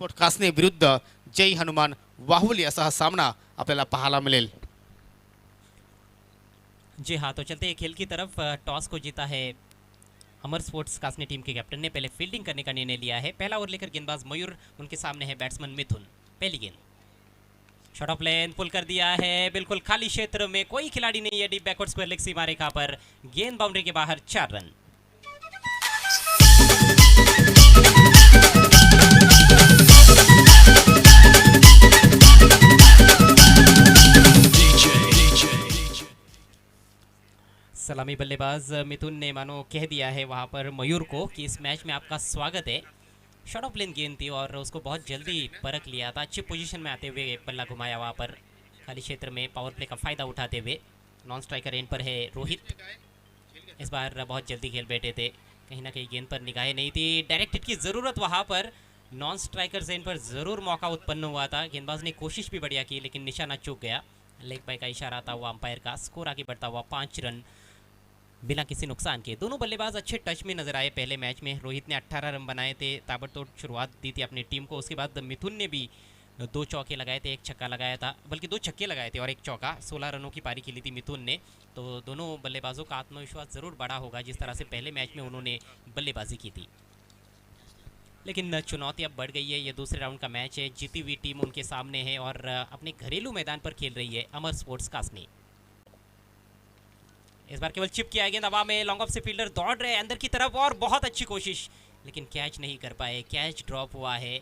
Sports कासने विरुद्ध जय हनुमान वाहुली असा हा सामना आपल्याला पाहायला मिळेल। जी हाँ, तो चलते हैं खेल की तरफ। टॉस को जीता है अमर स्पोर्ट्स कासनी टीम के कैप्टन ने। पहले फील्डिंग करने का निर्णय लिया है। पहला ओवर लेकर गेंदबाज मयूर, उनके सामने है बैट्समैन मिथुन। पहली गेंद शॉट ऑफ लेंथ पुल कर दिया है, बिल्कुल खाली क्षेत्र में कोई खिलाड़ी नहीं है। डीप बैकवर्ड स्क्वायर लेग सीमा रेखा पर गेंद बाउंड्री के बाहर, 4 रन। सलामी बल्लेबाज मिथुन ने मानो कह दिया है वहां पर मयूर को कि इस मैच में आपका स्वागत है। शॉट ऑफ लेंथ गेंद थी और उसको बहुत जल्दी परख लिया था। अच्छी पोजीशन में आते हुए बल्ला घुमाया वहां पर खाली क्षेत्र में, पावर प्ले का फायदा उठाते हुए। नॉन स्ट्राइकर एंड पर है रोहित। इस बार बहुत जल्दी खेल बैठे थे, कहीं ना कहीं गेंद पर निगाहें नहीं थी। डायरेक्ट हिट की ज़रूरत वहां पर नॉन स्ट्राइकर एंड पर ज़रूर मौका उत्पन्न हुआ था। गेंदबाज ने कोशिश भी बढ़िया की लेकिन निशाना चूक गया। लेग बाय का इशारा आता हुआ अंपायर का। स्कोर आगे बढ़ता हुआ 5 रन बिना किसी नुकसान के। दोनों बल्लेबाज अच्छे टच में नजर आए पहले मैच में। रोहित ने 18 रन बनाए थे, ताबड़तोड़ शुरुआत दी थी अपनी टीम को। उसके बाद मिथुन ने भी 2 चौके लगाए थे, 1 छक्का लगाया था, बल्कि 2 छक्के लगाए थे और 1 चौका। 16 रनों की पारी खेली थी मिथुन ने। तो दोनों बल्लेबाजों का आत्मविश्वास ज़रूर बढ़ा होगा जिस तरह से पहले मैच में उन्होंने बल्लेबाजी की थी। लेकिन चुनौती अब बढ़ गई है। ये दूसरे राउंड का मैच है, जीती हुई टीम उनके सामने है और अपने घरेलू मैदान पर खेल रही है अमर स्पोर्ट्स कासनी। इस बार केवल चिप किया गेंद हवा में। लॉन्ग ऑफ से फील्डर दौड़ रहे हैं अंदर की तरफ और बहुत अच्छी कोशिश, लेकिन कैच नहीं कर पाए। कैच ड्रॉप हुआ है।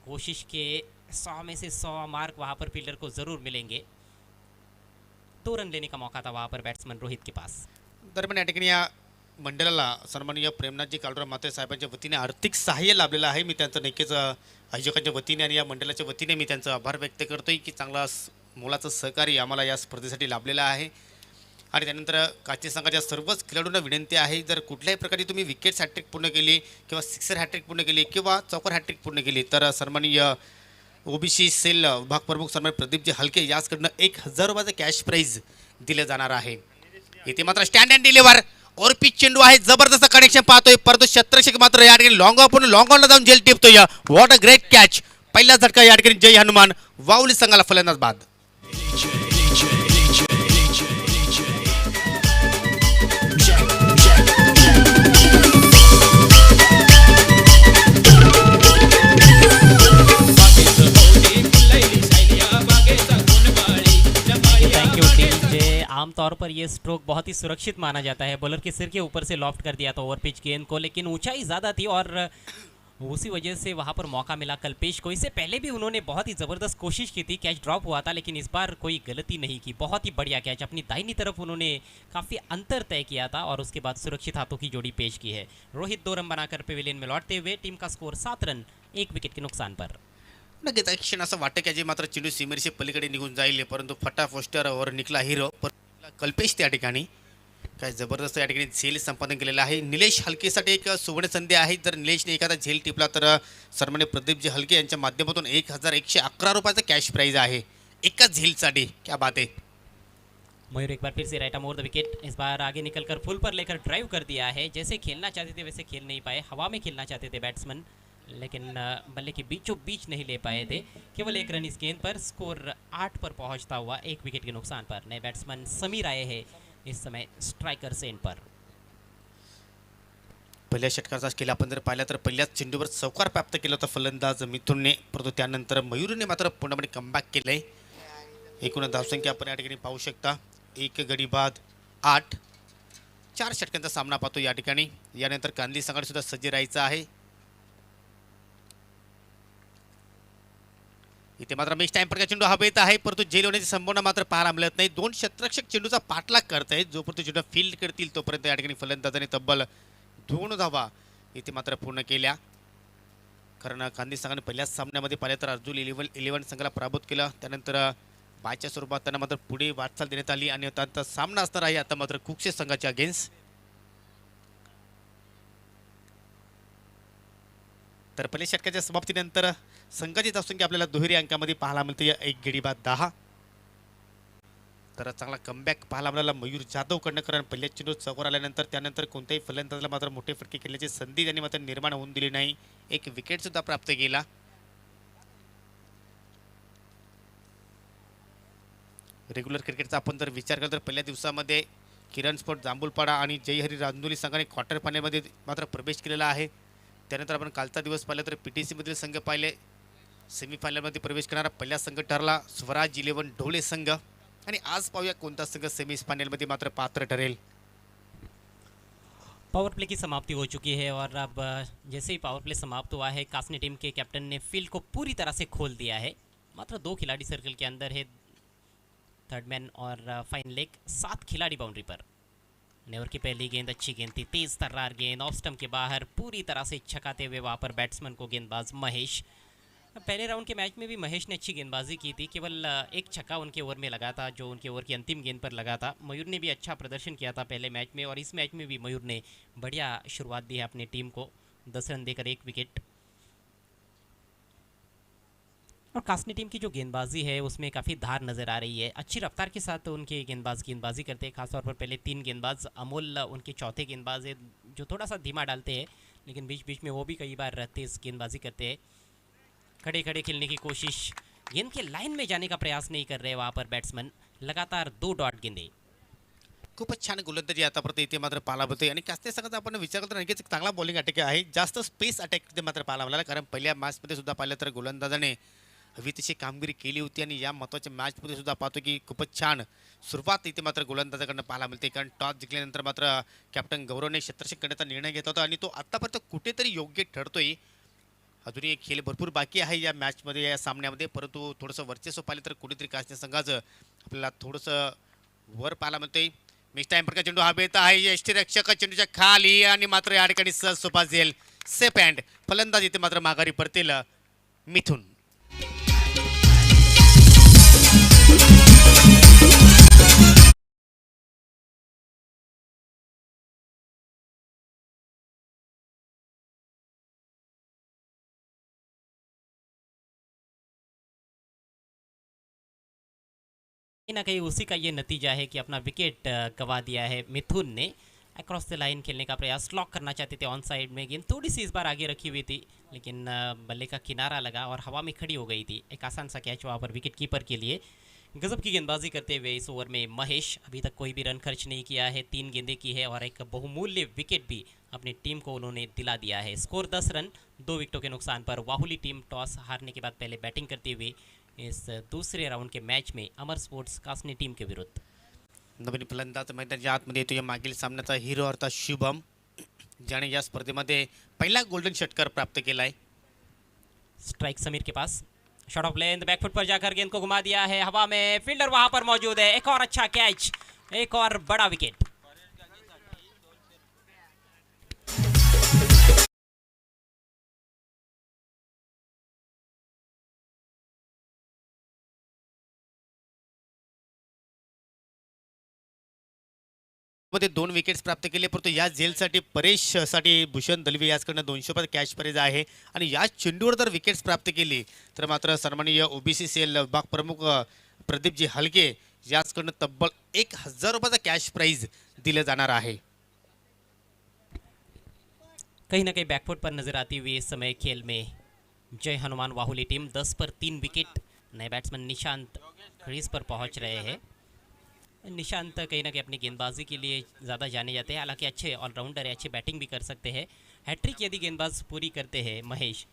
कोशिश के 100 में से 100 मार्क वहां पर फील्डर को जरूर मिलेंगे। 2 रन लेने का मौका था वहां पर बैट्समैन रोहित के पास। दरम्यान या ठिकाणी या मंडळाला सन्माननीय प्रेमनाथजी कालुराम माते साहेबांच्या वतीने आर्थिक सहाय्य लाभलेलं आहे। मी त्यांचं नक्कीच आयोजकांच्या वतीने आणि या मंडळाच्या वतीने मी त्यांचा आभार व्यक्त करतोय की चांगला मोलाचं सहकार्य आम्हाला या स्पर्धेसाठी लाभलेलं आहे। आणि त्यानंतर काची संघाच्या सर्वच खेळाडूंना विनंती आहे, जर कुठल्याही प्रकारे तुम्ही विकेट्स हॅट्रिक पूर्ण केली किंवा सिक्सर हॅट्रिक पूर्ण केली किंवा चौकर हॅट्रिक पूर्ण केली तर सन्माननीय ओबीसी सेल विभाग प्रमुख सन्माननीय प्रदीपजी हलके याचकडनं 1000 रुपयाचं कॅश प्राईज दिलं जाणार आहे। इथे मात्र स्टँड अँड डिलिव्हर और पिच चेंडू आहे, जबरदस्त कनेक्शन पाहतोय, परंतु क्षेत्ररक्षक मात्र या ठिकाणी लॉंग ऑनला जाऊन जेल टिपतोय। What a great catch! पहिला झटका या ठिकाणी जय हनुमान वाहुली संघाला फलंदाज बाद। आमतौर पर ये स्ट्रोक बहुत ही सुरक्षित माना जाता है। बॉलर के सिर के ऊपर से लॉफ्ट कर दिया था ओवर पिच गेंद को, लेकिन ऊंचाई ज़्यादा थी और उसी वजह से वहां पर मौका मिला कल्पेश को। इससे पहले भी उन्होंने बहुत ही ज़बरदस्त कोशिश की थी, कैच ड्रॉप हुआ था, लेकिन इस बार कोई गलती नहीं की। बहुत ही बढ़िया कैच, अपनी दाहिनी तरफ उन्होंने काफ़ी अंतर तय किया था और उसके बाद सुरक्षित हाथों की जोड़ी पेश की है। रोहित 2 रन बनाकर पेविलियन में लौटते हुए टीम का स्कोर 7 रन 1 विकेट के नुकसान पर। नक्कीच एक क्षण असं वाटतं की जे मात्र चेंडू सीमेरीचे पलीकडे निघून जाईल, परंतु फटा पोस्टरवर निकला हिरो कल्पेश त्या ठिकाणी काय जबरदस्त या ठिकाणी झेल संपादन केलेलं आहे। निलेश हलकेसाठी एक सुवर्ण संधी आहे, जर निलेशने एखादा झेल टिपला तर सन्माननीय प्रदीपजी हलके यांच्या माध्यमातून 1111 रुपयाचं कॅश प्राइज आहे एका झेलसाठी। क्या बात है! मयूर एक बार फिर से राइट मोर द विकेट। इस बार आगे निकलकर फुल पर लेकर ड्राइव कर दिया है। जैसे खेलना चाहते थे वैसे खेल नहीं पाए, हवा में खेलना चाहते थे बैट्समैन, लेकिन बल्ले के बीचों बीच नहीं ले पाए थे। केवल 1 रन इस गेंद पर। स्कोर 8 पर पहुंचता हुआ 1 विकेट के नुकसान पर। नए बैट्समैन समीर आए हैं इस समय स्ट्राइकर सेंड पर। पहिल्या षटकाचा खेळ आपण जर पाहिला तर पहिल्याच चेंडूवर चौकार प्राप्त केला होता फलंदाज मिथुनने, परंतु त्यानंतर मयूरने मात्र पूर्णपणे कमबॅक केलंय। एकूण धावसंख्या आपण या ठिकाणी पाहू शकता, 1 गडी बाद 8। 4 षटकांचा सामना पाहतो या ठिकाणी। यानंतर कांदली संघाला सुद्धा सज्ज राहायचं आहे। इथे मात्र मिस टाइम पर चेंडू हवेत आहे, परंतु जेल होण्याची संभावना मात्र पाहायला मिळत नाही। 2 क्षेत्ररक्षक चेंडूचा पाठलाग करत आहेत, जोपर्यंत चेंडू फील्ड करतील तोपर्यंत या ठिकाणी फलंदाजाने तब्बल 2 धावा इथे मात्र पूर्ण केल्या। कारण कांदी संघाने पहिल्याच सामन्यामध्ये पाहिलं तर अर्जुन 11 संघाला पराभूत केला। त्यानंतर बायच्या स्वरूपात त्यांना मात्र पुढे वाटचाल देण्यात आली आणि त्यांचा सामना असणार आहे आता मात्र कुक्षे संघाच्या अगेन्स्ट। तर पहिल्या षटकाच्या समाप्तीनंतर संघाची धावसंख्या आपल्याला दुहेरी अंकामध्ये पाहायला मिळते, 1 गडी बाद 10। तर चांगला कमबॅक पाहायला मिळाला मयूर जाधवकडनं, कारण पहिल्या चेंडू चौकार आल्यानंतर त्यानंतर कोणत्याही फलंदाजाला मात्र मोठे फटके खेळण्याची संधी त्यांनी मात्र निर्माण होऊन दिली नाही। 1 विकेट सुद्धा प्राप्त केला। रेग्युलर क्रिकेटचा आपण जर विचार केला तर पहिल्या दिवसामध्ये किरण स्पोर्ट जांभूलपाडा आणि जयहरी रांजोली संघाने क्वार्टर फायनलमध्ये मात्र प्रवेश केलेला आहे. त्यानंतर आपण कालचा दिवस पाहिला तर PTC मधील संघ पाहिले. सेमीफायनलमध्ये प्रवेश करणारा पहिला संघ ठरला स्वराज 11 ढोले संघ. आणि आज पाहूया कोणता संघ सेमीफायनलमध्ये मात्र पात्र ठरेल. पावर प्ले की समाप्ति हो चुकी है और अब जैसे ही पावर प्ले समाप्त हुआ है कासनी टीम के कैप्टन ने फील्ड को पूरी तरह से खोल दिया है. मात्र 2 खिलाड़ी सर्कल के अंदर है, थर्ड मैन और फाइन लेग. 7 खिलाड़ी बाउंड्री पर. नेवर की पहली गेंद अच्छी गेंद थी, तेज तर्रार गेंद ऑफ स्टंप के बाहर पूरी तरह से छकाते हुए वहाँ पर बैट्समैन को गेंदबाज महेश. पहले राउंड के मैच में भी महेश ने अच्छी गेंदबाजी की थी, केवल एक छक्का उनके ओवर में लगा था जो उनके ओवर की अंतिम गेंद पर लगा था. मयूर ने भी अच्छा प्रदर्शन किया था पहले मैच में और इस मैच में भी मयूर ने बढ़िया शुरुआत दी है अपनी टीम को. 10 रन देकर 1 विकेट. और कासनी टीम की जो गेंदबाजी है उसमें काफ़ी धार नज़र आ रही है. अच्छी रफ्तार के साथ उनके गेंदबाजी करते हैं, खासतौर पर पहले 3 गेंदबाज. अमोल उनके चौथे गेंदबाज है जो थोड़ा सा धीमा डालते हैं, लेकिन बीच बीच में वो भी कई बार तेज गेंदबाजी करते हैं. खड़े खड़े खेलने की कोशिश, गेंद के लाइन में जाने का प्रयास नहीं कर रहे वहाँ पर बैट्समैन. लगातार 2 डॉट गेंदे. खूपच छान गोलंदाजी आतापर्यंत इथे मात्र पाहायला मिळते. आणि कासने संघाचा आपण विचार करतो नक्कीच एक चांगला बॉलिंग अटॅक आहे. जास्त स्पेस अटॅक इथे मात्र पाहायला मिळाला, कारण पहिल्या मॅचमध्ये सुद्धा पाहिलं तर गोलंदाजाने हवी तशी कामगिरी केली होती. आणि या महत्त्वाच्या मॅचमध्ये सुद्धा पाहतो की खूपच छान सुरुवात इथे मात्र गोलंदाजाकडनं पाहायला मिळते. कारण टॉस जिंकल्यानंतर मात्र कॅप्टन गौरवने क्षेत्ररक्षण करण्याचा निर्णय घेतला होता आणि तो आतापर्यंत कुठेतरी योग्य ठरतोय. अजूनही एक खेळ भरपूर बाकी आहे या मॅचमध्ये, या सामन्यामध्ये, परंतु थोडंसं वर्चस्व पाहिलं तर कुठेतरी कासने संघाचं आपल्याला थोडंसं वर पाहायला मिळतंय. मिस टाइम पर चेंडू हवेत आहे, यष्टीरक्षक चेंडूच्या खाली आणि मात्र या ठिकाणी सहज सोपा झेल सेफ हँड. फलंदाज इथे मात्र माघारी परतेल मिथुन. कहीं ना कहीं उसी का ये नतीजा है कि अपना विकेट गंवा दिया है मिथुन ने. अक्रॉस द लाइन खेलने का प्रयास, लॉक करना चाहते थे ऑन साइड में. गेंद थोड़ी सी इस बार आगे रखी हुई थी, लेकिन बल्ले का किनारा लगा और हवा में खड़ी हो गई थी. एक आसान सा कैच वहाँ पर विकेट कीपर के लिए. गजब की गेंदबाजी करते हुए इस ओवर में महेश. अभी तक कोई भी रन खर्च नहीं किया है, 3 गेंदें की है और एक बहुमूल्य विकेट भी अपनी टीम को उन्होंने दिला दिया है. स्कोर 10 रन 2 विकेटों के नुकसान पर. वाहुली टीम टॉस हारने के बाद पहले बैटिंग करते हुए इस दूसरे राउंड के मैच में अमर स्पोर्ट्स कासनी टीम के विरुद्ध. नवीन फलंदाज मैदानाच्या आतमध्ये येतो. या मागील सामन्याचा हिरो अर्थात शुभम, ज्याने या स्पर्धेमध्ये पहिला गोल्डन षटकार प्राप्त केलाय. स्ट्राइक समीर के पास. शॉट ऑफ लेंथ बैकफुट पर जाकर गेंद को घुमा दिया है हवा में. फील्डर वहां पर मौजूद है. एक और अच्छा कैच, एक और बड़ा विकेट. मध्ये 2 विकेट्स प्राप्त केले, परंतु या झेलसाठी परेशसाठी भूषण दलवी याचकडनं 200 रुपये कॅश प्राइज आहे. आणि या चेंडूवर जर विकेट्स प्राप्त केली तर मात्र सन्माननीय OBC सेल विभाग प्रमुख प्रदीपजी हलके याचकडनं तब्बल 1000 रुपयाचा कॅश प्राइज दिलं जाणार आहे. कहीं ना कहीं बैकफुट पर नजर आती हुई इस समय खेल में जय हनुमान वाहुली टीम. 10 पर 3 विकेट. नए बैट्समैन निशांत क्रीज पर पहुंच रहे हैं. निशांत कहीं ना कहीं अपनी गेंदबाजी के लिए ज़्यादा जाने जाते हैं, हालांकि अच्छे ऑलराउंडर है, अच्छी बैटिंग भी कर सकते हैं. हैट्रिक यदि गेंदबाज पूरी करते हैं महेश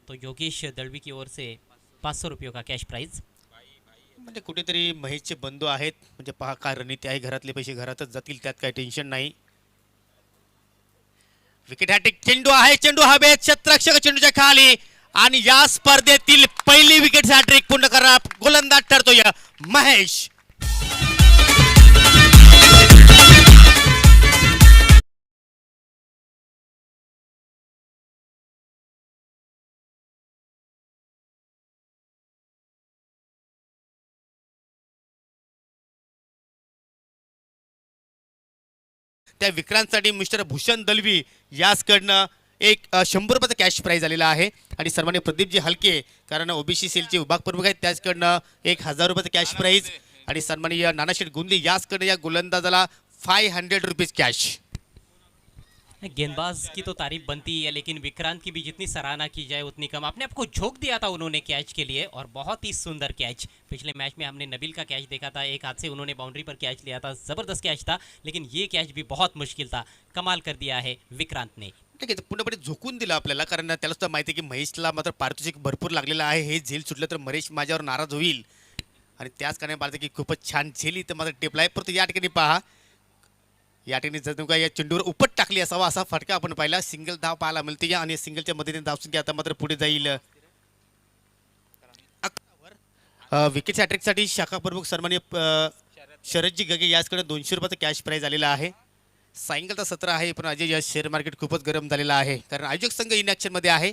तो योगेश दळवी की ओर से 500 रुपयों का कैश प्राइज. म्हणजे कुठेतरी महेशचे बंधू आहेत, म्हणजे पहा काय रणनीती आहे. घरातले पैसे घरातच जातील, त्यात काही टेन्शन नाही. विकेट हॅट्रिक चेंडू आहे, चेंडू हवेत, क्षेत्ररक्षक चेंडूच्या खाली आणि या स्पर्धेतील पहिली विकेट हॅट्रिक पूर्ण करणारा गोलंदाज ठरतोय महेश. त्या विक्रांतसाठी मिस्टर भूषण दलवी याचकडनं एक 100 रुपयाचा कॅश प्राइज आलेला आहे. आणि सन्मान्य प्रदीपजी हलके, कारण OBC सेलचे विभाग प्रमुख आहेत, त्याचकडनं 1000 रुपयाचा कॅश प्राइज. आणि सन्माननीय नानाशेठ गुंदी याचकडे या गोलंदाजाला 500 रुपीज कॅश. गेंदबाज की तो तारीफ बनती ही है, लेकिन विक्रांत की भी जितनी सराहना की जाए उतनी कम। अपने आप को झोंक दिया था उन्होंने कैच के लिए, और बहुत ही सुंदर कैच। पिछले मैच में हमने नबील का कैच देखा था, एक हाथ से उन्होंने बाउंड्री पर कैच लिया था, जबरदस्त कैच था, लेकिन ये कैच भी बहुत मुश्किल था। कमाल कर दिया है विक्रांत ने। ठीक आहे पूर्णपणे झोकून दिलं आपल्याला कारण त्याला सुद्धा माहिती आहे की महेशला मात्र पारितोषिक भरपूर लागलेलं आहे हे झेल सुटलं तर महेश माझ्यावर नाराज होईल आणि त्याच कारणाने पाहिजे की खूपच छान झेल इथं मात्र टिपला आहे परंतु या ठिकाणी पहा या ठिकाणी जणू काय या चेंडूवर उपट टाकली असावा असा फटका आपण पाहिला सिंगल धाव पाहायला मिळते या आणि सिंगलच्या मदतीने धावसंख्या आता मात्र पुढे जाईल विकेट हॅट्रिकसाठी शाखा प्रमुख सन्माननीय शरदजी गगे याचकडे ₹200 कॅश प्राईज आलेला आहे सायंकाळचा सत्र आहे पण अजय या शेअर मार्केट खूपच गरम झालेलं आहे कारण आयोजक संघ इन मध्ये आहे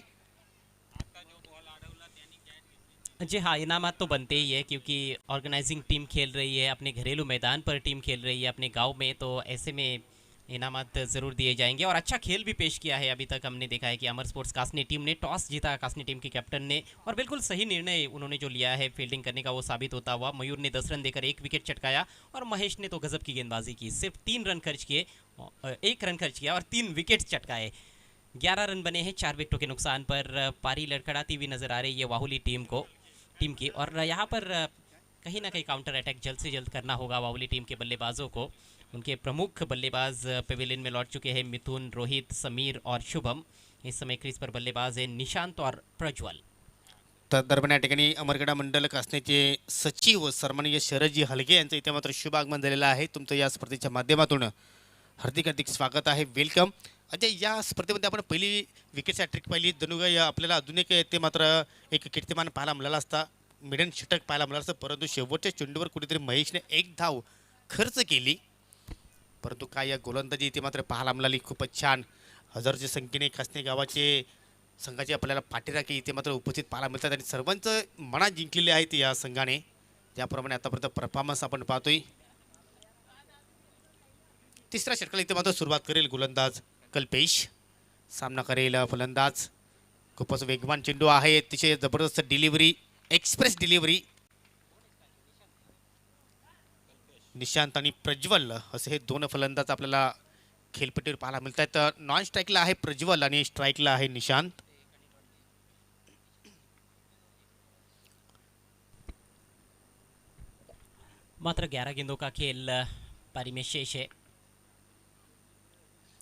जी हाँ, इनामात तो बनते ही है, क्योंकि ऑर्गेनाइजिंग टीम खेल रही है, अपने घरेलू मैदान पर टीम खेल रही है अपने गांव में, तो ऐसे में इनामात ज़रूर दिए जाएंगे। और अच्छा खेल भी पेश किया है अभी तक। हमने देखा है कि अमर स्पोर्ट्स कासनी टीम ने टॉस जीता, कासनी टीम के कैप्टन ने, और बिल्कुल सही निर्णय उन्होंने जो लिया है फील्डिंग करने का वो साबित होता हुआ। मयूर ने 10 रन देकर 1 विकेट चटकाया, और महेश ने तो गजब की गेंदबाजी की, सिर्फ 3 रन खर्च किए, 1 रन खर्च किया और 3 विकेट चटकाए। 11 रन बने हैं 4 विकेटों के नुकसान पर। पारी लड़खड़ाती हुई नजर आ रही है वाहुली टीम की, और यहाँ पर कहीं ना कहीं काउंटर अटैक जल्द से जल्द करना होगा वाहुली टीम के बल्लेबाजों को। उनके प्रमुख बल्लेबाज पेविलियन में लौट चुके हैं, मिथुन, रोहित, समीर और शुभम। इस समय क्रीज पर बल्लेबाज हैं निशांत और प्रज्वल। तर दरम्यान या ठिकाणी अमरगडा मंडल कासनेचे सचिव सन्माननीय शरदजी हलगे यांचं इथे मात्र शुभ आगमन झालेलं आहे तुमचं या स्पर्धेच्या माध्यमातून हार्दिक हार्दिक स्वागत आहे वेलकम अजय या स्पर्धेमध्ये आपण पहिली विकेट हॅट्रिक पाहिली जणूगाई आपल्याला अजून एक ते मात्र एक कीर्तिमान पाहायला मिळाला असता मिडन षटक पाहायला मिळालं असतं परंतु शेवटच्या चेंडूवर कुठेतरी महेशने एक धाव खर्च केली परंतु काय या गोलंदाजी इथे मात्र पाहायला मिळाली खूपच छान हजारच्या संख्येने कासने गावाचे संघाचे आपल्याला पाठीराखे इथे मात्र उपस्थित पाहायला मिळतात आणि सर्वांचं मनात जिंकलेले आहेत या संघाने त्याप्रमाणे आतापर्यंत परफॉर्मन्स आपण पाहतोय तिसऱ्या षटकाला इथे मात्र सुरुवात करेल गोलंदाज कल्पेश सामना करेल फलंदाज खूपच वेगवान चेंडू आहे अतिशय जबरदस्त डिलिव्हरी एक्सप्रेस डिलिव्हरी निशांत आणि प्रज्वल असे हे दोन फलंदाज आपल्याला खेळपट्टीवर पाहायला मिळत आहेत नॉन स्ट्राईकला आहे प्रज्वल आणि स्ट्राईकला आहे निशांत मात्र 11 गेंदों का खेल पारी में शेष है।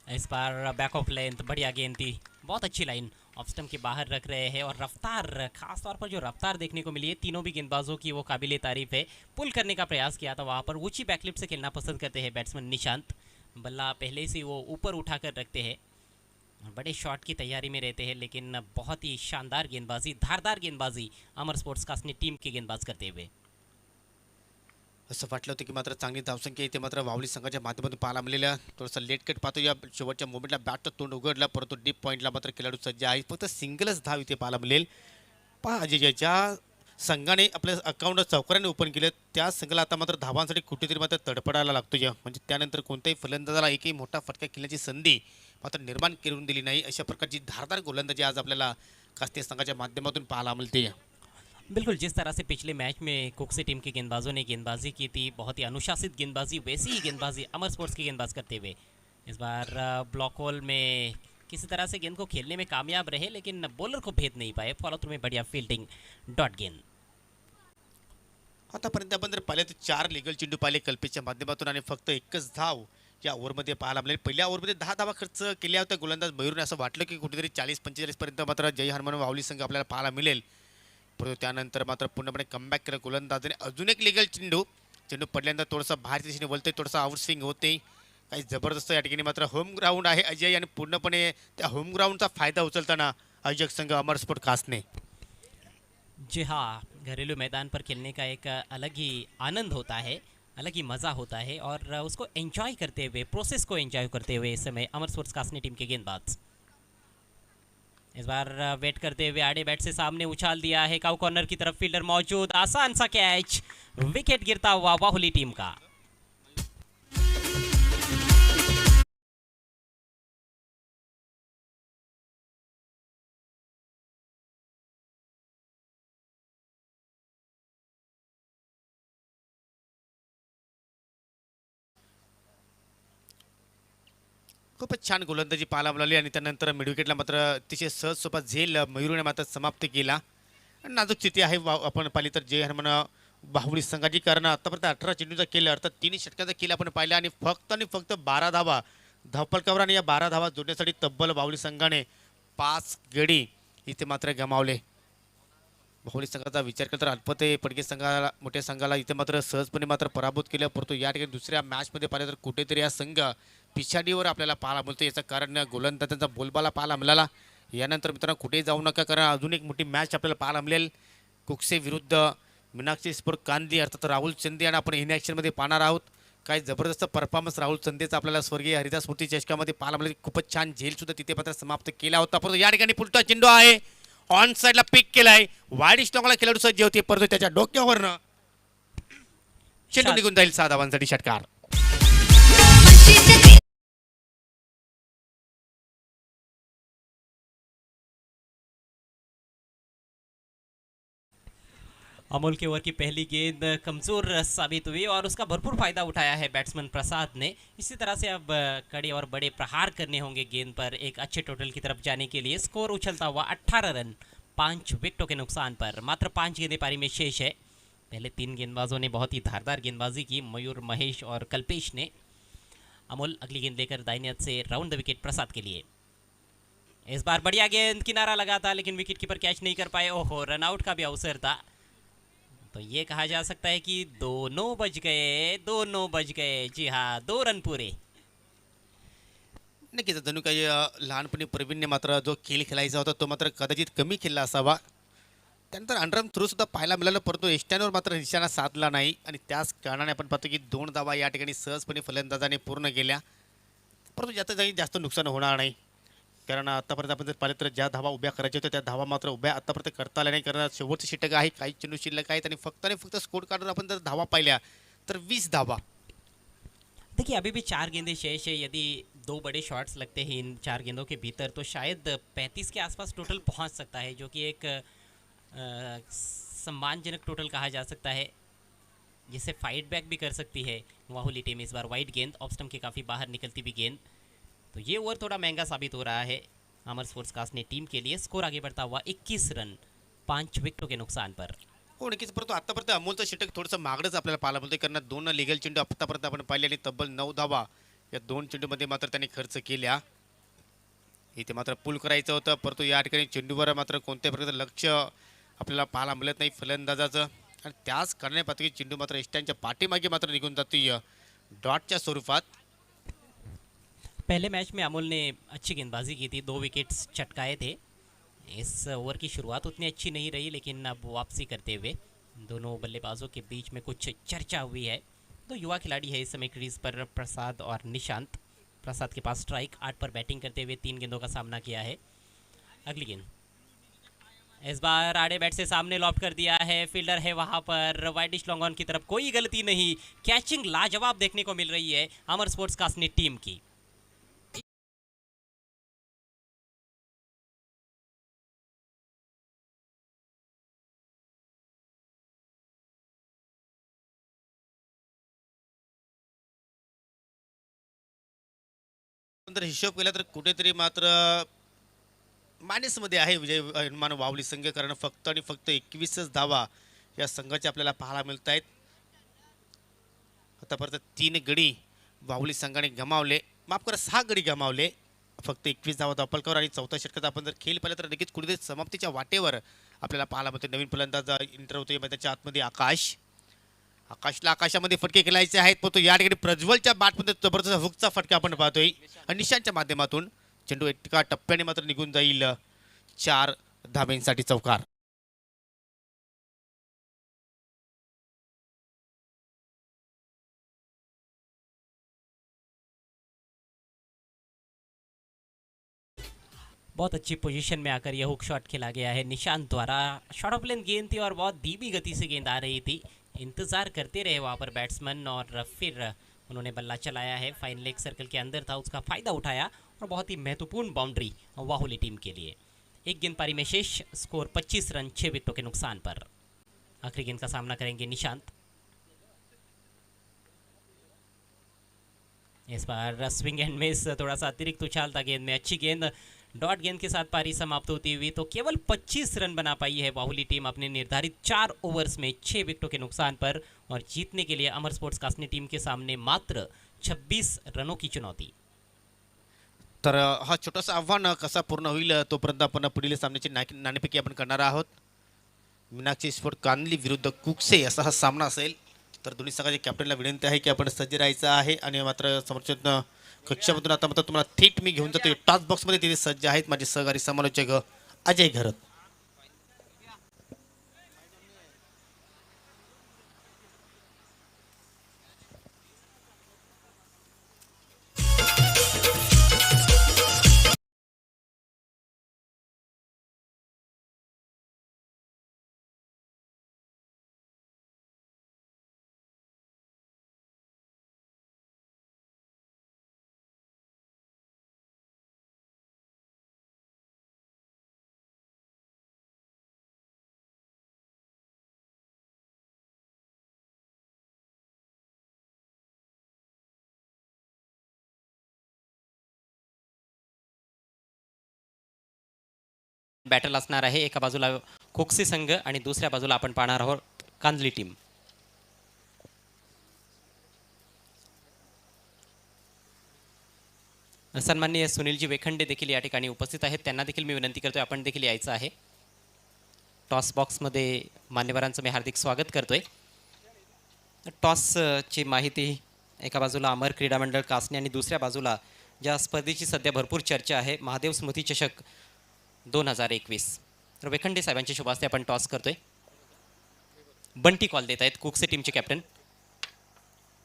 इस बार बैक ऑफ लेंथ बढ़िया गेंद थी, बहुत अच्छी लाइन ऑफ स्टंप के बाहर रख रहे हैं, और रफ्तार, खास तौर पर जो रफ्तार देखने को मिली है तीनों भी गेंदबाजों की वो काबिले तारीफ है। पुल करने का प्रयास किया था वहाँ पर, ऊंची बैकलिप से खेलना पसंद करते हैं बैट्समैन निशांत। बल्ला पहले से वो ऊपर उठाकर रखते हैं, बड़े शॉट की तैयारी में रहते हैं, लेकिन बहुत ही शानदार गेंदबाजी, धारदार गेंदबाजी अमर स्पोर्ट्स कासनी टीम के गेंदबाज करते हुए। असं वाटलं होतं की मात्र चांगली धावसंख्या इथे मात्र वावली संघाच्या माध्यमातून पाहायला मिळालेल्या थोडंसं लेट कट पाहतो या शेवटच्या मोमेंटला बॅटचं तोंड उघडला परंतु डीप पॉईंटला मात्र खेळाडू सज्ज आहे फक्त सिंगलच धाव इथे पाहायला मिळेल पहा अजय ज्या संघाने आपल्या अकाउंट चौकऱ्याने ओपन केलं त्या संघाला आता मात्र धावांसाठी कुठेतरी मात्र तडपडायला लागतो या म्हणजे त्यानंतर कोणत्याही फलंदाजाला एकही मोठा फटका खेळण्याची संधी मात्र निर्माण करून दिली नाही अशा प्रकारची धारदार गोलंदाजी आज आपल्याला कास्ते संघाच्या माध्यमातून पाहायला मिळते बिल्कुल, जिस तरह से पिछले मैच में कुक्सी टीम के गेंदबाजों ने गेंदबाजी की थी, बहुत ही अनुशासित गेंदबाजी, वैसी ही गेंदबाजी अमर स्पोर्ट्स के गेंदबाज करते हुए इस बार ब्लॉक होल में किसी तरह से गेंद को खेलने में कामयाब रहे, लेकिन बॉलर को भेद नहीं पाए। फॉलो थ्रू में बढ़िया फील्डिंग, डॉट गेंद। आतापर्यंत आपण जर पाहिले तर 4 लिगल चेंडू पाहिले कल्पेशच्या माध्यमातून आणि फक्त एकच धाव या ओव्हरमध्ये पाहायला मिळेल पहिल्या ओव्हरमध्ये 10 धावा खर्च केल्या होत्या गोलंदाज मयूरने असं वाटलं की कुठेतरी 40-45 पर्यंत मात्र जय हनुमान वावली संघ आपल्याला पाहायला मिळेल परंतु त्यानंतर मात्र पूर्णपणे कमबॅक केलं गोलंदाजाने अजून एक लिगल चेंडू चेंडू पडल्यानंतर थोडंसं बाहेर दिशेने वळते थोडंसं आउट स्विंग होते काही जबरदस्त या ठिकाणी मात्र होम ग्राउंड आहे अजय आणि पूर्णपणे त्या होम ग्राउंडचा फायदा उचलताना आयोजक संघ अमर स्पोर्ट कासने जी हाँ, घरेलू मैदान पर खेलने का एक अलग ही आनंद होता है, अलग ही मज़ा होता है, और उसको एंजॉय करते हुए, प्रोसेस को एंजॉय करते हुए इस समय अमर स्पोर्ट्स कासनी टीम के गेंदबाज इस बार वेट करते हुए आड़े बैट से सामने उछाल दिया है, काउ कॉर्नर की तरफ फील्डर मौजूद, आसान सा कैच, विकेट गिरता हुआ वाहुली टीम का। खूपच छान गोलंदाजी पाहायला मिळाली आणि त्यानंतर मिडविकेटला मात्र अतिशय सहज सोपा झेल मयूरने मात्र समाप्त केला. आणि नाजूक स्थिती आहे आपण पाहिली तर जे हरमन बाहुली संघाची, कारण आतापर्यंत 18 चेंडूचा केलं अर्थात 3 षटकाचा केला आपण पाहिला आणि फक्त 12 धावा धावपलकावर, आणि या 12 धावा जोडण्यासाठी तब्बल बाहुली संघाने 5 गडी इथे मात्र गमावले. बाहुली संघाचा विचार केला तर अल्पते पडके संघाला, मोठ्या संघाला इथे मात्र सहजपणे मात्र पराभूत केलं. परंतु या ठिकाणी दुसऱ्या मॅचमध्ये पाहिलं तर कुठेतरी हा संघ पिछाडीवर आपल्याला पाहायला मिळतो. याचं कारण गोलंदाजांचा बोलबाला पाहायला मिळाला. यानंतर मित्रांनो कुठेही जाऊ नका, कारण अजून एक मोठी मॅच आपल्याला पाहायला मिळेल. कुकसे विरुद्ध मीनाक्षी स्पोर्ट कांदी अर्थात राहुल चंदे, आणि आपण इन ॲक्शनमध्ये पाहणार आहोत. काय जबरदस्त परफॉर्मन्स राहुल चंदेचा आपल्याला स्वर्गीय हरिदास स्मृती चषकामध्ये पाहायला मिळेल. खूपच छान झेल सुद्धा तिथे मात्र समाप्त केला होता. परंतु या ठिकाणी पुलटा चेंडू आहे, ऑन साईडला पिक केलाय, वाईड स्टॉंगला खेळाडू सज्ज होते, परंतु त्याच्या डोक्यावरनं चेंडू निघून जाईल. 6 धावांसाठी षटकार. अमोल के ओवर की पहली गेंद कमज़ोर साबित हुई और उसका भरपूर फायदा उठाया है बैट्समैन प्रसाद ने। इसी तरह से अब कड़े और बड़े प्रहार करने होंगे गेंद पर एक अच्छे टोटल की तरफ जाने के लिए। स्कोर उछलता हुआ 18 रन 5 विकेटों के नुकसान पर। मात्र 5 गेंदें पारी में शेष है। पहले 3 गेंदबाजों ने बहुत ही धारदार गेंदबाजी की, मयूर, महेश और कल्पेश ने। अमोल अगली गेंद लेकर दाहिने हाथ से राउंड द विकेट प्रसाद के लिए। इस बार बढ़िया गेंद, किनारा लगा था लेकिन विकेट कीपर कैच नहीं कर पाए। ओहो, रनआउट का भी अवसर था। तो ये कहा जा सकता है कि दोनों बज गए। जी हाँ, 2 रन पूरे। नक्कीच जणू काही लहानपणी प्रवीणने मात्र जो खेळ खेळायचा होता तो मात्र कदाचित कमी खेळला असावा. त्यानंतर अंडरआर्म थ्रो सुद्धा पाहायला मिळालं, परंतु एस्टॅनवर मात्र निशाणा साधला नाही आणि त्याच कारणाने आपण पाहतो की 2 धावा या ठिकाणी सहजपणे फलंदाजाने पूर्ण केल्या. परंतु याचं काही जास्त नुकसान होणार नाही, कारण आतापर्यंत आपण जर पाहिलं तर ज्या धावा उभ्या करायच्या होत्या त्या धावा मात्र उभ्या आतापर्यंत करता आल्या नाही, कारण शेवटचे षटक आहे, काही चेंडू शिल्लक आहेत आणि फक्त स्कोर कार्डवर आपण जर धावा पाहिल्या तर 20 धावा. देखिए अभी भी 4 गेंदें शेष है। यदि 2 बड़े शॉट्स लगते हैं इन 4 गेंदों के भीतर तो शायद 35 के आसपास टोटल पहुंच सकता है, जो कि एक सम्मानजनक टोटल कहा जा सकता है, जिसे फाइट बैक भी कर सकती है वाहुली टीम। इस बार वाइड गेंद, ऑफ स्टंप के काफ़ी बाहर निकलती भी गेंद, तो ये ओवर थोड़ा महंगा साबित हो रहा है अमर स्पोर्ट्स कास्ट ने टीम के लिए। स्कोर आगे बढ़ता हुआ 21 रन 5 विकेटों के नुकसान पर। हो नक्कीच, परंतु आतापर्यंत अमोलचं षटक थोडंसं मागडंच आपल्याला पाहायला मिळतंय, कारण 2 लिगल चेंडू आतापर्यंत आपण पाहिले आणि तब्बल 9 धावा या 2 चेंडूमध्ये मात्र त्यांनी खर्च केल्या. इथे मात्र पूल करायचं होतं, परंतु या ठिकाणी चेंडूवर मात्र कोणत्या प्रकारचं लक्ष आपल्याला पाहायला मिळत नाही फलंदाजाचं, आणि त्याच कारणाने पाहतो की चेंडू मात्र एस्टॅनच्या पाठीमागे मात्र निघून जातोय डॉटच्या स्वरूपात. पहले मैच में अमोल ने अच्छी गेंदबाजी की थी, 2 विकेट्स चटकाए थे। इस ओवर की शुरुआत उतनी अच्छी नहीं रही, लेकिन अब वापसी करते हुए दोनों बल्लेबाजों के बीच में कुछ चर्चा हुई है। तो युवा खिलाड़ी है इस समय क्रीज पर, प्रसाद और निशांत। प्रसाद के पास स्ट्राइक, 8 पर बैटिंग करते हुए 3 गेंदों का सामना किया है। अगली गेंद इस बार आड़े बैट से सामने लॉफ्ट कर दिया है, फील्डर है वहां पर, वाइडिश लॉन्ग ऑन की तरफ कोई गलती नहीं। कैचिंग लाजवाब देखने को मिल रही है अमर स्पोर्ट्स कास्ट ने टीम की। जर हिशोब केला तर कुठेतरी मात्र मायनसमध्ये आहे विजय हनुमान वावली संघ, कारण फक्त आणि फक्त 21च धावा या संघाचे आपल्याला पाहायला मिळत आहेत. आतापर्यंत 3 गडी वावली संघाने गमावले, माफ करा 6 गडी गमावले, फक्त 21 धावा धावपलकावर, आणि चौथ्या षटकात आपण जर खेळ पाहिला तर नक्कीच कुठेतरी समाप्तीच्या वाटेवर आपल्याला पाहायला मिळते. नवीन फलंदाज इंटर होतोय त्याच्या आतमध्ये आकाशला आकाशामध्ये फटके खेळायचे आहेत, पण तो या ठिकाणी प्रज्वलच्या बॅटमध्ये जबरदस्त हुकचा फटका आपण पाहतोय आणि निशांच्या माध्यमातून चेंडू एका टप्प्याने मात्र निघून जाईल 4 धाब्यांसाठी चौकार. बहुत अच्छी पोजीशन में आकर यह हुक शॉट खेला गया है निशांत द्वारा। शॉर्ट ऑफ लेंथ गेंद थी और बहुत धीमी गति से गेंद आ रही थी। इंतज़ार करते रहे वहाँ पर बैट्समैन, और फिर उन्होंने बल्ला चलाया है, फाइन लेग सर्कल के अंदर था, उसका फ़ायदा उठाया और बहुत ही महत्वपूर्ण बाउंड्री वाहुली टीम के लिए। 1 गेंद पारी में शेष, स्कोर 25 रन 6 विकेटों के नुकसान पर। आखिरी गेंद का सामना करेंगे निशांत। इस बार स्विंग एंड मिस, थोड़ा सा अतिरिक्त उछाल था गेंद में, अच्छी गेंद, डॉट गेंद के साथ पारी समाप्त होती हुई। तो केवल 25 रन बना पाई है बाहुली टीम अपने निर्धारित 4 ओवर्स में 6 विकेटों के नुकसान पर, और जीतने के लिए अमर स्पोर्ट्स कासनी टीम के सामने मात्र 26 रनों की चुनौती। तर हा छोटासा आव्हान कसा पूर्ण होईल तोपर्यंत आपण पुढील सामन्याची नाणेफेकी आपण करणार आहोत. मीनाक्षी स्पोर्ट कानली विरुद्ध कुकसे असा हा सामना असेल. तर दोन्ही संघाच्या कॅप्टनला विनंती आहे की आपण सज्ज राहायचं आहे. आणि मात्र समोरच्या कक्षामधून आता मात्र तुम्हाला थेट मी घेऊन जातो टॉस बॉक्समध्ये. तिथे सज्ज आहेत माझे सहकारी समालोचक अजय घरत. बॅटल असणार आहे. एका बाजूला कोक्से संघ आणि दुसऱ्या बाजूला आपण पाहणार आहोत कांदली टीम. सन्माननीय सुनीलजी वेखंडे देखील या ठिकाणी उपस्थित आहेत. त्यांना देखील मी विनंती करतोय आपण देखील यायचं आहे. टॉस बॉक्समध्ये मान्यवरांचं मी हार्दिक स्वागत करतोय. टॉसची माहिती, एका बाजूला अमर क्रीडा मंडळ कासनी आणि दुसऱ्या बाजूला ज्या स्पर्धेची सध्या भरपूर चर्चा आहे, महादेव स्मृती चषक 2021. तर वेखंडे साहेबांच्या शुभ हस्ते आपण टॉस करतोय. बंटी कॉल देत आहेत कुकसे टीमचे कॅप्टन.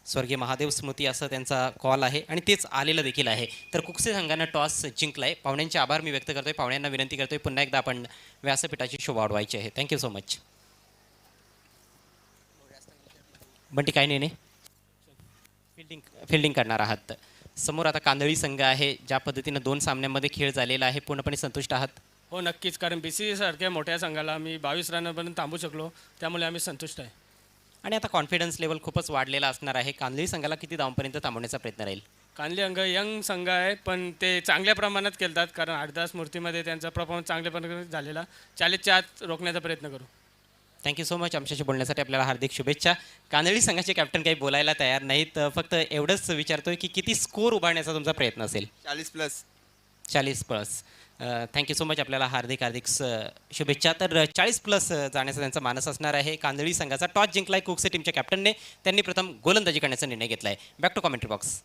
स्वर्गीय महादेव स्मृती असं त्यांचा कॉल आहे आणि तेच आलेलं देखील आहे. तर कुकसे संघानं टॉस जिंकलाय. पाहुण्यांचे आभार मी व्यक्त करतोय. पाहुण्यांना विनंती करतोय पुन्हा एकदा आपण व्यासपीठाची शोभा वाढवायची आहे. Thank you so much. बंटी काय नाही फिल्डिंग करणार आहात. समोर आता कांदळी संघ आहे. ज्या पद्धतीनं 2 सामन्यांमध्ये खेळ झालेला आहे, पूर्णपणे संतुष्ट आहात? हो नक्कीच, कारण BC सारख्या मोठ्या संघाला आम्ही 22 रनापर्यंत थांबू शकलो, त्यामुळे आम्ही संतुष्ट आहे. आणि आता कॉन्फिडन्स लेवल खूपच वाढलेला असणार आहे. कांदळी संघाला किती धावांपर्यंत थांबवण्याचा प्रयत्न राहील? कानली अंग यंग संघ आहे, पण ते चांगल्या प्रमाणात खेळतात, कारण 8-10 मूर्तीमध्ये त्यांचा परफॉर्मन्स चांगल्या प्रकारे झालेला. 40च्या आत रोखण्याचा प्रयत्न करू. Thank you so much. आमच्याशी बोलण्यासाठी आपल्याला हार्दिक शुभेच्छा. कांदळी संघाचे कॅप्टन काही बोलायला तयार नाहीत, फक्त एवढंच विचारतोय की किती स्कोर उभारण्याचा तुमचा प्रयत्न असेल? 40+. 40+. Thank you so much. आपल्याला हार्दिक शुभेच्छा. तर 40+ जाण्याचा त्यांचा मानस असणार आहे. कांदळी संघाचा टॉस जिंकलाय कुकसे टीमच्या कॅप्टनने. त्यांनी प्रथम गोलंदाजी करण्याचा निर्णय घेतला आहे. Back to commentary box.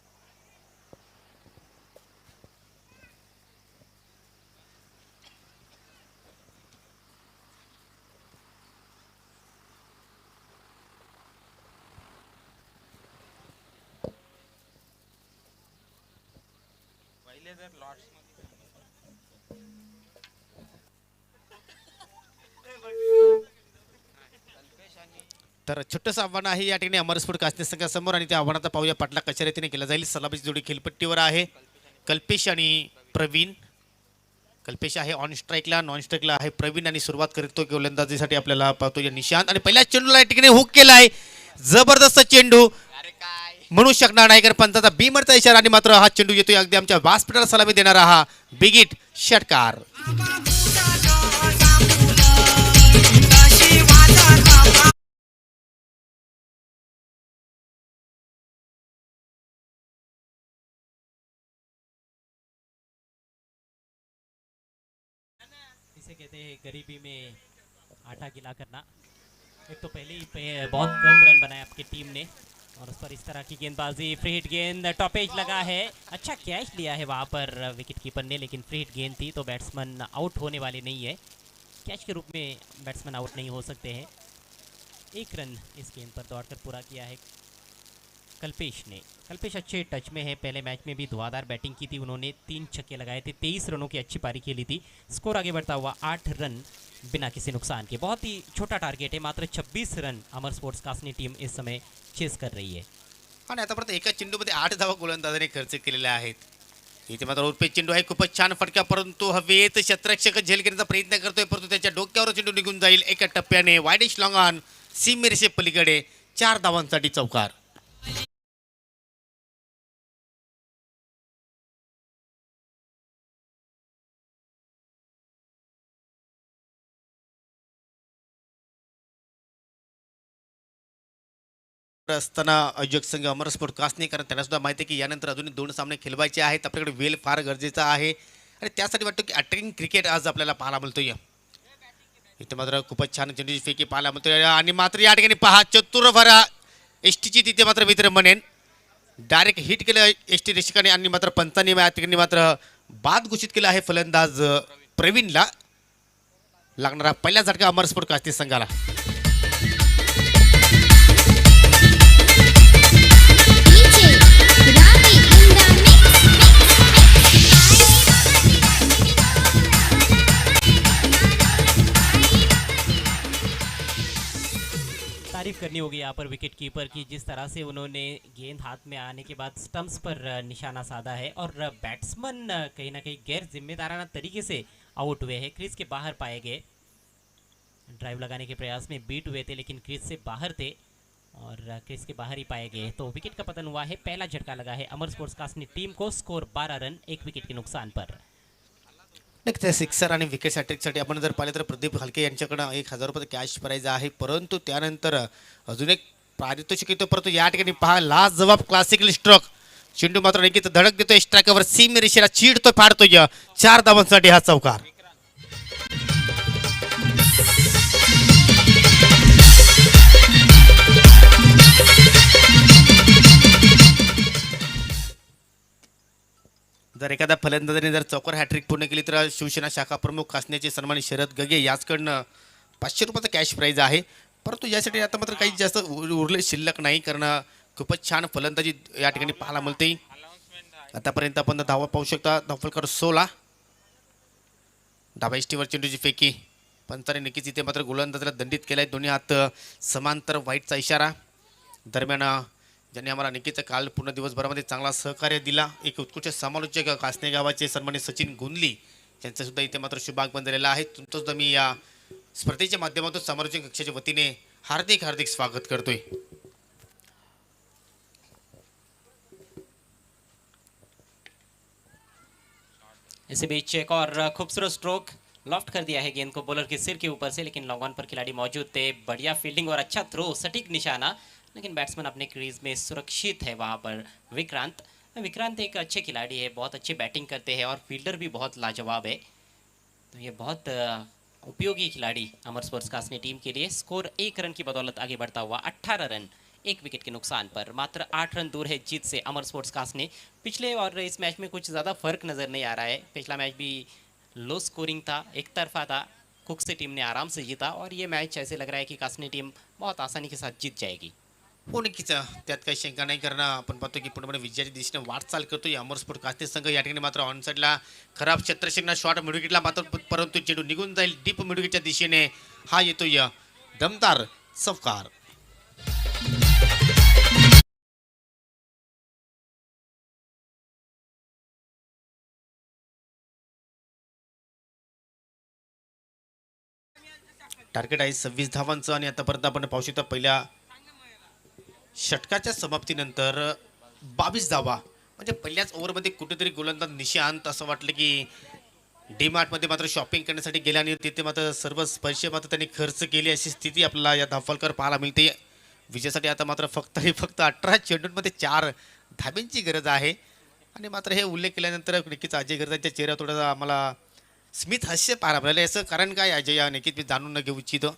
तर छोटंसं आव्हान आहे या ठिकाणी अमर स्पोर्ट कासनी संघासमोर. आणि त्या आव्हानाचा पाहूया पाटला कशा रीतीने केला जाईल. सलामीची जोडी खेळपट्टीवर आहे. कल्पेश आणि प्रवीण. कल्पेश आहे ऑन स्ट्राईकला, नॉन स्ट्राईकला आहे प्रवीण. आणि सुरुवात करतो गोलंदाजीसाठी आपल्याला पाहतो या निशांत. आणि पहिल्या चेंडूला या ठिकाणी हुक केला आहे. जबरदस्त चेंडू म्हणू शकणार नाही, कारण पंचाचा बीमरचा इशारा. आणि मात्र हा चेंडू येतोय अगदी आमच्या व्यासपीठाला सलामी देणारा हा बिगिट षटकार. इसे कहते हैं गरीबी में आटा गिला करना. एक तो पहले ही बहुत कम रन बनाए आपकी टीम ने, और उस पर इस तरह की गेंदबाजी. फ्री हिट गेंद, टॉप एज लगा है. अच्छा कैच लिया है वहाँ पर विकेट कीपर ने, लेकिन फ्री हिट गेंद थी तो बैट्समैन आउट होने वाले नहीं है. कैच के रूप में बैट्समैन आउट नहीं हो सकते हैं. 1 रन इस गेंद पर दौड़कर पूरा किया है कल्पेश ने. कल्पेश अच्छे टच में है. पहले मैच में भी धुआंधार बैटिंग की थी उन्होंने. 3 छक्के लगाए थे. 23 रनों की अच्छी पारी खेली थी. स्कोर आगे बढ़ता हुआ 8 रन बिना किसी नुकसान के. बहुत ही छोटा टारगेट है. मात्र 26 रन अमर स्पोर्ट्स कासनी टीम इस समय चेस कर रही है. आणि आतापर्यंत एका चेंडूमध्ये 8 धावा गोलंदाजाने खर्च केलेल्या आहेत. इथे मात्र उर्फे चेंडू आहे, खूपच छान फटका, परंतु हवेत क्षेत्ररक्षक झेल घेण्याचा प्रयत्न करतोय, परंतु त्याच्या डोक्यावर चेंडू निघून जाईल. एका टप्प्याने वाईडिश लॉंग ऑन सीमेरेषे पलीकडे 4 धावांसाठी चौकार. असताना आयोजक संघ अमर स्पोर्ट कासने, कारण त्यांना सुद्धा माहिती आहे की यानंतर अजूनही 2 सामने खेळवायचे आहेत. आपल्याकडे वेळ फार गरजेचा आहे आणि त्यासाठी वाटतं की अटॅकिंग क्रिकेट आज आपल्याला पाहायला मिळतोय. इथे मात्र खूपच छान चेंडूची फेकी पाहायला मिळतोय आणि मात्र या ठिकाणी पहा चतुर भरा एसटीची तिथे मात्र मित्र म्हणेन डायरेक्ट हिट केलं एसटी रेषकाने आणि मात्र पंचांनी या ठिकाणी मात्र बाद घोषित केलं आहे फलंदाज प्रवीणला. लागणारा पहिला झटका अमर स्पोर्ट कासने संघाला. तारीफ करनी होगी यहाँ पर विकेट कीपर की, जिस तरह से उन्होंने गेंद हाथ में आने के बाद स्टंप्स पर निशाना साधा है और बैट्समैन कहीं ना कहीं गैर जिम्मेदाराना तरीके से आउट हुए हैं, क्रीज के बाहर पाए गए. ड्राइव लगाने के प्रयास में बीट हुए थे लेकिन क्रीज से बाहर थे और क्रीज के बाहर ही पाए गए. तो विकेट का पतन हुआ है. पहला झटका लगा है अमर स्पोर्ट्स कासनी टीम को. स्कोर 12 रन 1 विकेट के नुकसान पर. नक्कीच सिक्सर आणि विकेट हॅट्रिकसाठी आपण जर पाहिलं तर प्रदीप हलके यांच्याकडं 1,000 रुपये कॅश प्राईज आहे, परंतु त्यानंतर अजून एक पारितोषिक येतो. परंतु या ठिकाणी पहा लाजवाब क्लासिकल स्ट्रोक. चेंडू मात्र नक्कीच धडक देतोय स्ट्रायकावर, सीम रेषेला चिडतोय, फाडतोय. 4 धावांसाठी हा चौकार. जर एखाद्या फलंदाजाने जर चौकार हॅट्रिक पूर्ण केली तर शिवसेना शाखा प्रमुख कासण्याचे सन्मानित शरद गगे याचकडनं 500 रुपयाचा कॅश प्राईज आहे. परंतु यासाठी आता मात्र काही जास्त उरले शिल्लक नाही, कारण खूपच छान फलंदाजी या ठिकाणी पाहायला मिळते. आतापर्यंत आपण धावा पाहू शकता. धावफलकर 16. डाव्या इष्टीवर चेंडूची फेकी. पंचाने नक्कीच इथे मात्र गोलंदाजाला दंडित केलाय. दोन्ही हात समांतर वाईटचा इशारा. दरम्यान ज्यांनी आम्हाला नक्कीच काल पूर्ण दिवसभरामध्ये चांगला सहकार्य दिला, एक उत्कृष्ट समालोचक कासने गावाचे सन्मानित सचिन गुंदली यांचा सुद्धा इथे मात्र शुभागमन झालेला आहे. तुमचं सुद्धा मी या स्पर्धेच्या माध्यमातून समालोचक कक्षाच्या वतीने हार्दिक हार्दिक स्वागत करतोय. इसी बीच एक और खूबसूरत स्ट्रोक लॉफ्ट कर दिया है गेंद को बॉलर के सिर के ऊपर से, लेकिन लॉन्ग ऑन पर खिलाड़ी मौजूद थे. बढ़िया फील्डिंग और अच्छा थ्रो, सटीक निशाना, लेकिन बैट्समैन अपने क्रीज में सुरक्षित है. वहाँ पर विक्रांत एक अच्छे खिलाड़ी है, बहुत अच्छी बैटिंग करते हैं और फील्डर भी बहुत लाजवाब है. तो ये बहुत उपयोगी खिलाड़ी अमर स्पोर्ट्स कासनी टीम के लिए. स्कोर 1 रन की बदौलत आगे बढ़ता हुआ 18 रन 1 विकेट के नुकसान पर. मात्र 8 रन दूर है जीत से अमर स्पोर्ट्स कासनी. पिछले और इस मैच में कुछ ज़्यादा फर्क नज़र नहीं आ रहा है. पिछला मैच भी लो स्कोरिंग था, एक तरफा था. कुक से टीम ने आराम से जीता और ये मैच ऐसे लग रहा है कि कासनी टीम बहुत आसानी के साथ जीत जाएगी. हो नक्कीच त्यात काही शंका नाही, कारण आपण पाहतो की पूर्णपणे विजयाच्या दिशेने वाटचाल करतोय अमर स्पोर्ट कासने संघ. या ठिकाणी मात्र ऑन साईडला खराब क्षेत्रक्षेत्र शॉट मिडविकेटला मात्र, परंतु चेंडू निघून जाईल डीप मिडविकेटच्या दिशेने. हा येतोय दमदार चौकार. टार्गेट आहे 26 धावांचं आणि आतापर्यंत आपण पाहू शकता पहिल्या षटकाच्या समाप्तीनंतर 22 धावा. म्हणजे पहिल्याच ओव्हरमध्ये कुठेतरी गोलंदाज निशांत असं वाटलं की डीमार्टमध्ये मात्र शॉपिंग करण्यासाठी गेल्या आणि तिथे मात्र सर्व पैसे मात्र त्यांनी खर्च केले, अशी स्थिती आपल्याला या धावफलकर पाहायला मिळते. विजयासाठी आता मात्र फक्त 18 चेंडूंमध्ये 4 धाब्यांची गरज आहे. आणि मात्र हे उल्लेख केल्यानंतर नक्कीच अजय गर्जांच्या चेहऱ्यावर थोडासा आम्हाला स्मित हास्य पाहायला मिळाले. याचं कारण काय अजय, या नक्कीच मी जाणून घेऊ इच्छितो.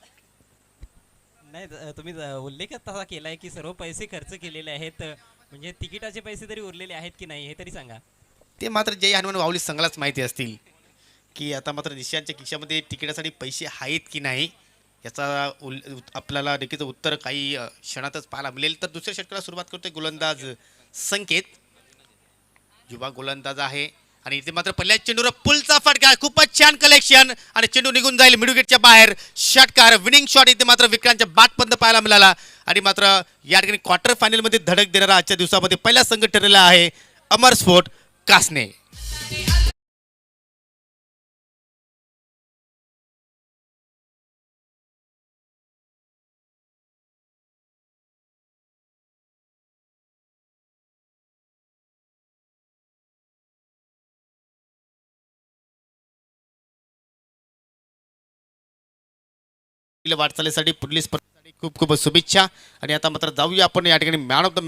नाही, तुम्ही उल्लेखच तसा केला आहे की सर्व पैसे खर्च केलेले आहेत, म्हणजे तिकिटाचे पैसे तरी उरलेले आहेत की नाही हे तरी सांगा. ते मात्र जय हनुमान वावली संघालाच माहिती असतील की आता मात्र निशांच्या खिशामध्ये तिकिटासाठी पैसे आहेत की नाही. याचा आपल्याला नक्कीच उत्तर काही क्षणातच पाहायला मिळेल. तर दुसऱ्या षटकाला सुरुवात करतोय गोलंदाज संकेत. युवा गोलंदाज आहे आणि इथे मात्र पहिल्या चेंडूवर पुलचा फटका, खूपच छान कलेक्शन आणि चेंडू निघून जाईल मिडविकेटच्या बाहेर. षटकार विनिंग शॉट इथे मात्र विक्रांतच्या बॅटपर्यंत पाहायला मिळाला. आणि मात्र या ठिकाणी क्वार्टर फायनलमध्ये धडक देणारा आजच्या दिवसामध्ये पहिला संघ ठरलेला आहे अमर स्पोर्ट कासने. वाटचालीसाठी पुढली स्पर्धा खूप खूप शुभेच्छा. आणि आता मात्र जाऊया आपण या ठिकाणी मॅन ऑफ द